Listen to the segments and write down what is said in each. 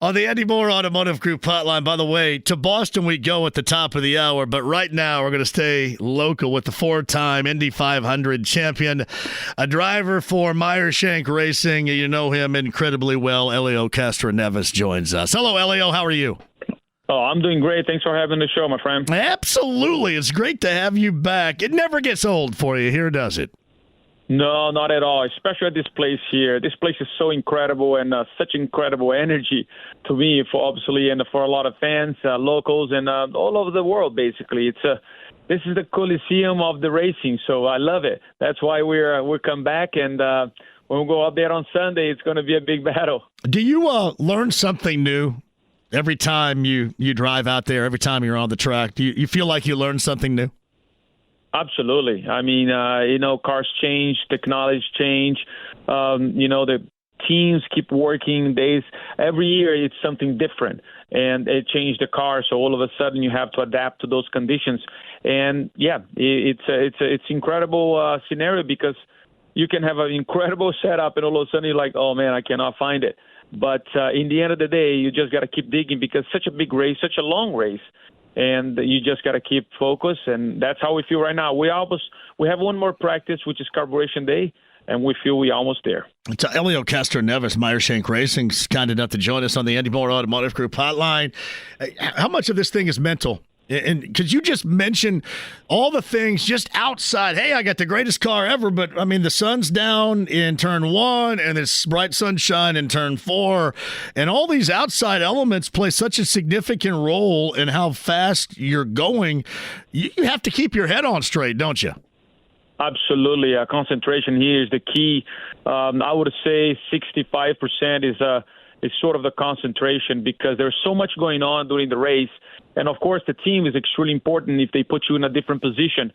On the Andy Moore Automotive Group hotline, by the way, to Boston we go at the top of the hour, but right now we're going to stay local with the four-time Indy 500 champion, a driver for Meyer Shank Racing. You know him incredibly well. Helio Castroneves joins us. Hello, Helio. How are you? Oh, I'm doing great. Thanks for having the show, my friend. Absolutely. It's great to have you back. It never gets old for you here, does it? No, not at all, especially at this place here. This place is so incredible and such incredible energy to me, for obviously, and for a lot of fans, locals, and all over the world, basically. This is the Coliseum of the racing, so I love it. That's why we're come back, and when we go out there on Sunday, it's going to be a big battle. Do you learn something new every time you drive out there, every time you're on the track? Do you feel like you learn something new? Absolutely. I mean, cars change, technology change. The teams keep working. Every year it's something different, and it changed the car. So all of a sudden you have to adapt to those conditions. And yeah, it's incredible scenario, because you can have an incredible setup, and all of a sudden you're like, oh man, I cannot find it. But in the end of the day, you just got to keep digging, because such a big race, such a long race. And you just got to keep focused, and that's how we feel right now. We have one more practice, which is Carburation Day, and we feel we're almost there. It's Helio Castroneves, Meyer Shank Racing's kind enough to join us on the Andy Moore Automotive Group hotline. How much of this thing is mental? And because you just mentioned all the things just outside. Hey, I got the greatest car ever, but I mean, the sun's down in turn 1 and it's bright sunshine in turn 4. And all these outside elements play such a significant role in how fast you're going. You have to keep your head on straight, don't you? Absolutely. Concentration here is the key. I would say 65% is sort of the concentration, because there's so much going on during the race. And, of course, the team is extremely important if they put you in a different position,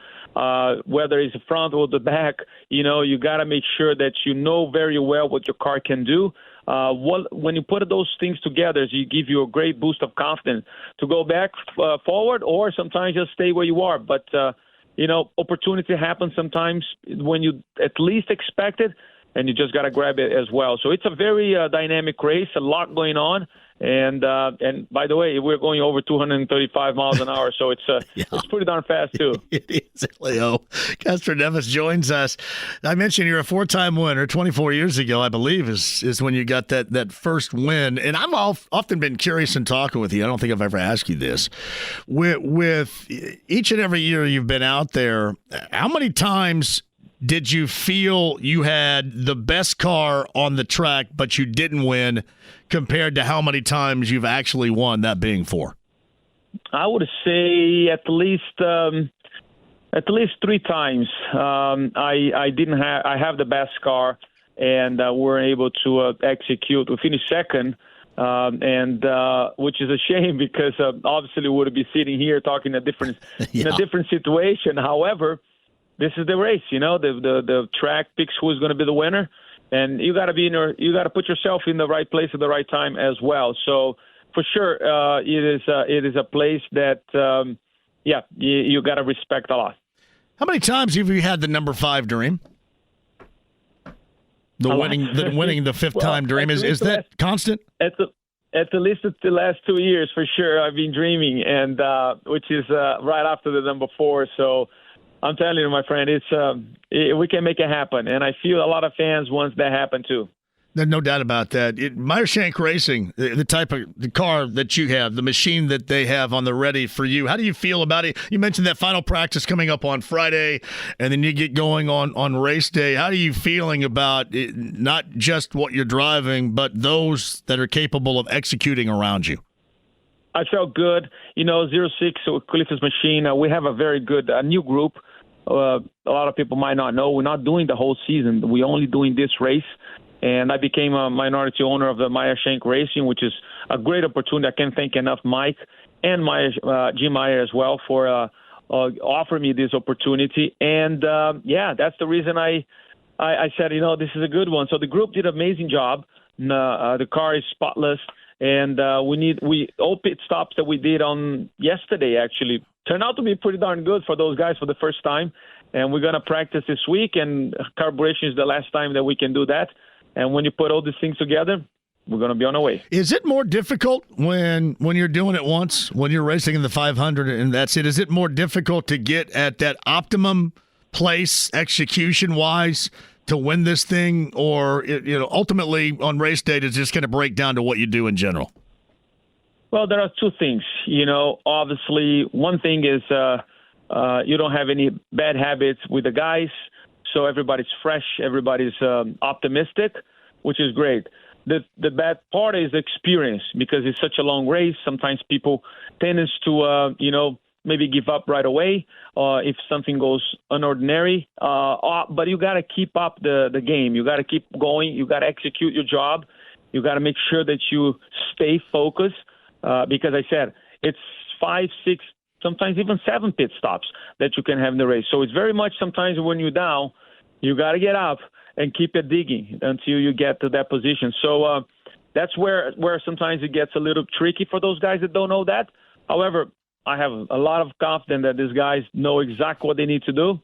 whether it's the front or the back. You got to make sure that you know very well what your car can do. When you put those things together, you give you a great boost of confidence to go back forward, or sometimes just stay where you are. But, opportunity happens sometimes when you at least expect it, and you just got to grab it as well. So it's a very dynamic race, a lot going on. And by the way, we're going over 235 miles an hour, so it's pretty darn fast too. It is. Leo Castroneves joins us. I mentioned you're a 4-time winner. 24 years ago, I believe, is when you got that first win. And I've often been curious in talking with you. I don't think I've ever asked you this. With each and every year you've been out there, how many times did you feel you had the best car on the track, but you didn't win, compared to how many times you've actually won, that being 4? I would say at least 3 times. I have the best car, and we're able to execute. We finished second, which is a shame, because obviously we would be sitting here talking in a different situation. However, this is the race, the track picks who's going to be the winner, and you got to put yourself in the right place at the right time as well. So for sure, it is a place that, you got to respect a lot. How many times have you had the number 5 dream? Winning the 5th time dream, is that constant? At the least the last 2 years, for sure, I've been dreaming, and which is right after the number 4. So I'm telling you, my friend, we can make it happen, and I feel a lot of fans want that happen too. There's no doubt about that. Meyer Shank Racing, the type of the car that you have, the machine that they have on the ready for you, how do you feel about it? You mentioned that final practice coming up on Friday, and then you get going on race day. How are you feeling about it, not just what you're driving, but those that are capable of executing around you? I felt good. 06, Cliff's machine, we have a very good new group. A lot of people might not know. We're not doing the whole season. We're only doing this race. And I became a minority owner of the Meyer Shank Racing, which is a great opportunity. I can't thank enough Mike and Jim Meyer as well for offering me this opportunity. And, that's the reason I said, this is a good one. So the group did an amazing job. The car is spotless. And all pit stops that we did on yesterday actually turned out to be pretty darn good for those guys for the first time. And we're going to practice this week, and carburation is the last time that we can do that. And when you put all these things together, we're going to be on our way. Is it more difficult when you're doing it once, when you're racing in the 500 and that's it? Is it more difficult to get at that optimum place execution-wise to win this thing, or ultimately on race day it's just going to break down to what you do in general? Well, there are two things. Obviously, one thing is you don't have any bad habits with the guys, so everybody's fresh, everybody's optimistic, which is great. The bad part is experience, because it's such a long race. Sometimes people tend to, maybe give up right away if something goes unordinary. But you got to keep up the game. You got to keep going. You got to execute your job. You got to make sure that you stay focused. Because I said it's 5, 6, sometimes even 7 pit stops that you can have in the race. So it's very much sometimes when you're down, you got to get up and keep it digging until you get to that position. So that's where sometimes it gets a little tricky for those guys that don't know that. However, I have a lot of confidence that these guys know exactly what they need to do,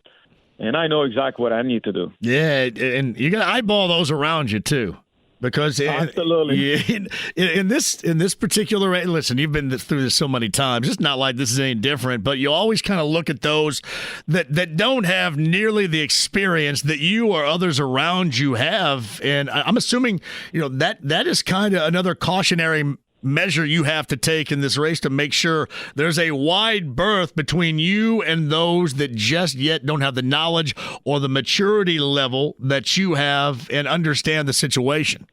and I know exactly what I need to do. Yeah, and you got to eyeball those around you too. Because absolutely, in this particular race, listen, you've been through this so many times. It's not like this is any different, but you always kind of look at those that don't have nearly the experience that you or others around you have, and I'm assuming that is kind of another cautionary measure you have to take in this race to make sure there's a wide berth between you and those that just yet don't have the knowledge or the maturity level that you have and understand the situation.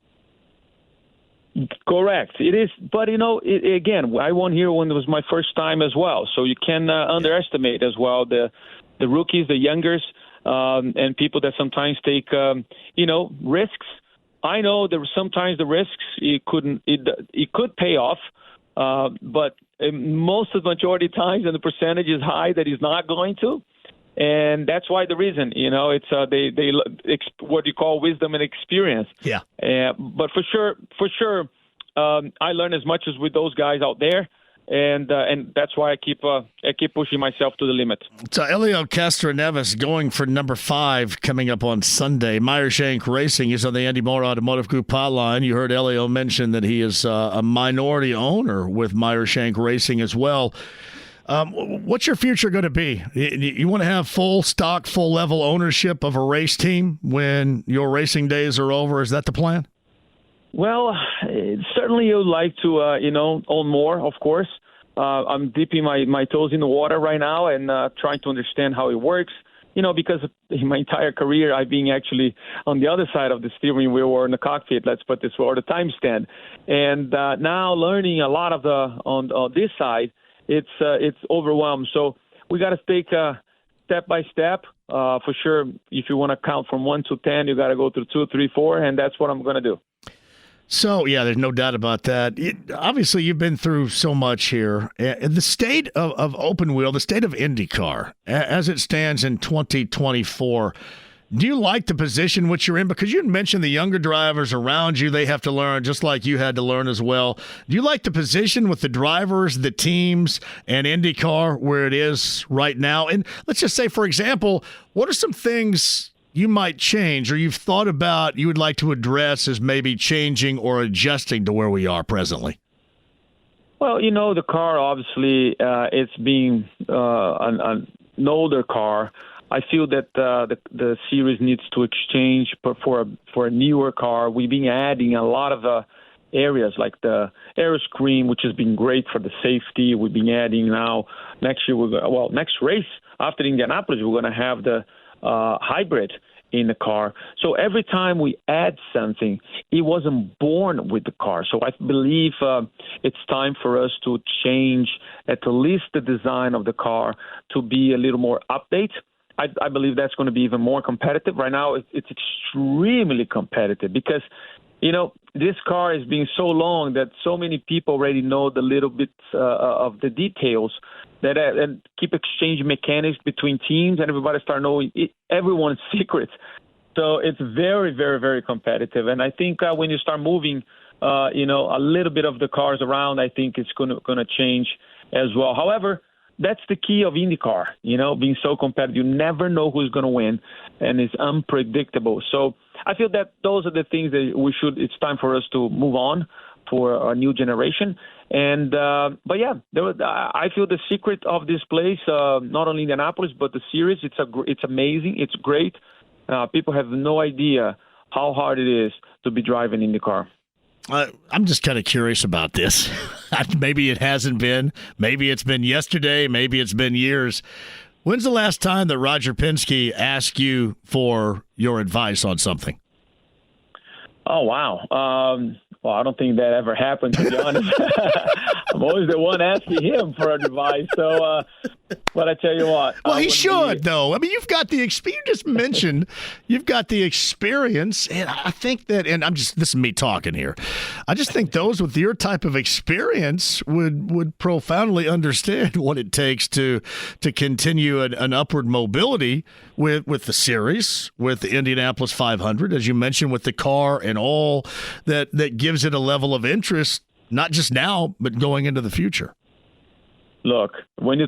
Correct. It is. But, again, I won here when it was my first time as well. So you can underestimate as well the rookies, the youngers, and people that sometimes take, risks. I know there sometimes the risks it could pay off, but most of the majority of times, and the percentage is high that he's not going to, and that's why the reason it's what you call wisdom and experience. Yeah. But for sure, I learn as much as with those guys out there. And that's why I keep pushing myself to the limit. So Helio Castroneves going for number 5 coming up on Sunday. Meyer Shank Racing is on the Andy Moore Automotive Group hotline. You heard Helio mention that he is a minority owner with Meyer Shank Racing as well. What's your future going to be? You want to have full stock, full level ownership of a race team when your racing days are over? Is that the plan? Well, certainly you'd like to, own more, of course. I'm dipping my toes in the water right now and trying to understand how it works, because in my entire career I've been actually on the other side of the steering wheel or in the cockpit, let's put this way, or the time stand. And now learning a lot of on this side, it's overwhelmed. So we got to take step by step. For sure, if you want to count from 1 to 10, you got to go through 2, 3, 4, and that's what I'm going to do. So, yeah, there's no doubt about that. Obviously, you've been through so much here. The state of open wheel, the state of IndyCar, as it stands in 2024, do you like the position which you're in? Because you had mentioned the younger drivers around you, they have to learn just like you had to learn as well. Do you like the position with the drivers, the teams, and IndyCar where it is right now? And let's just say, for example, what are some things you might change or you've thought about you would like to address as maybe changing or adjusting to where we are presently? Well, the car, obviously, it's being an older car. I feel that the series needs to exchange for a newer car. We've been adding a lot of areas like the aeroscreen, which has been great for the safety. We've been adding now next race after Indianapolis, we're going to have the hybrid in the car. So every time we add something, it wasn't born with the car. So I believe it's time for us to change at least the design of the car to be a little more update. I believe that's going to be even more competitive. Right now, it's extremely competitive because, this car is being so long that so many people already know the little bits of the details that and keep exchanging mechanics between teams, and everybody start knowing everyone's secrets. So it's very, very, very competitive. And I think when you start moving, a little bit of the cars around, I think it's going to change as well. However, that's the key of IndyCar, being so competitive. You never know who's going to win, and it's unpredictable. So I feel that those are the things that it's time for us to move on for a new generation. And but yeah, I feel the secret of this place, not only Indianapolis but the series, it's amazing, it's great. People have no idea how hard it is to be driving IndyCar. I'm just kind of curious about this. Maybe it hasn't been. Maybe it's been yesterday. Maybe it's been years. When's the last time that Roger Penske asked you for your advice on something? Oh, wow. Well, I don't think that ever happened, to be honest. I'm always the one asking him for advice. So, but I tell you what. Well, he should, though. I mean, you've got the experience. You just mentioned you've got the experience. And I think that, and this is me talking here. I just think those with your type of experience would profoundly understand what it takes to continue an upward mobility with the series, with the Indianapolis 500, as you mentioned, with the car and all that gives it a level of interest, not just now, but going into the future. Look, when you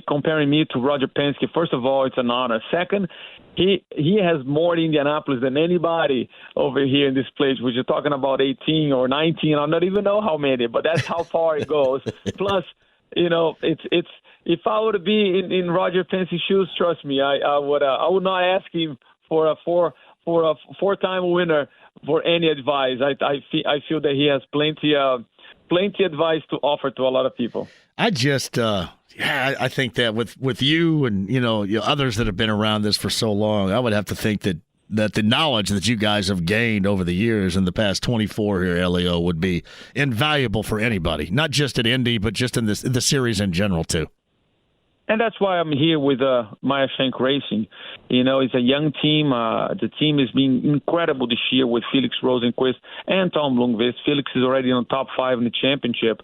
comparing me to Roger Penske, first of all, it's an honor. Second, he has more Indianapolis than anybody over here in this place, which you're talking about 18 or 19. I don't even know how many, but that's how far it goes. Plus, it's if I were to be in Roger Penske's shoes, trust me, I would not ask him for a four-time winner for any advice. I feel that he has plenty advice to offer to a lot of people. I just, I think that with you and others that have been around this for so long, I would have to think that the knowledge that you guys have gained over the years in the past 24 here, Helio, would be invaluable for anybody, not just at Indy, but just in the series in general too. And that's why I'm here with Meyer Shank Racing. It's a young team. The team has been incredible this year with Felix Rosenqvist and Tom Blomqvist. Felix is already on top 5 in the championship.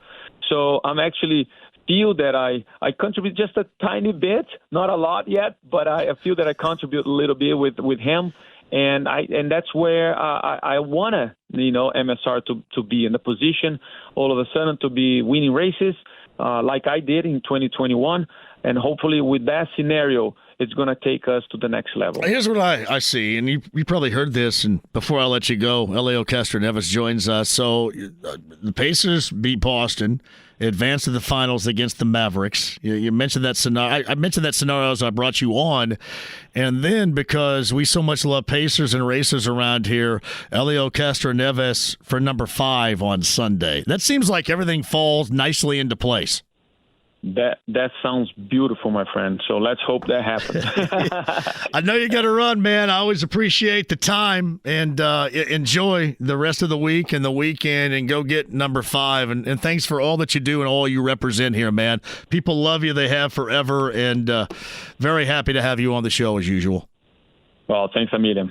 So I'm actually feel that I contribute just a tiny bit, not a lot yet, but I feel that I contribute a little bit with him. And that's where I want MSR to be in the position all of a sudden to be winning races like I did in 2021. And hopefully with that scenario, it's going to take us to the next level. Here's what I see, and you probably heard this, and before I let you go, Helio Castroneves joins us. So the Pacers beat Boston, advanced to the finals against the Mavericks. You mentioned that scenario. I mentioned that scenario as I brought you on. And then because we so much love Pacers and racers around here, Helio Castroneves for number 5 on Sunday. That seems like everything falls nicely into place. That sounds beautiful, my friend. So let's hope that happens. I know you got to run, man. I always appreciate the time, and enjoy the rest of the week and the weekend, and go get number 5. And thanks for all that you do and all you represent here, man. People love you. They have forever, and very happy to have you on the show as usual. Well, thanks, Emilio.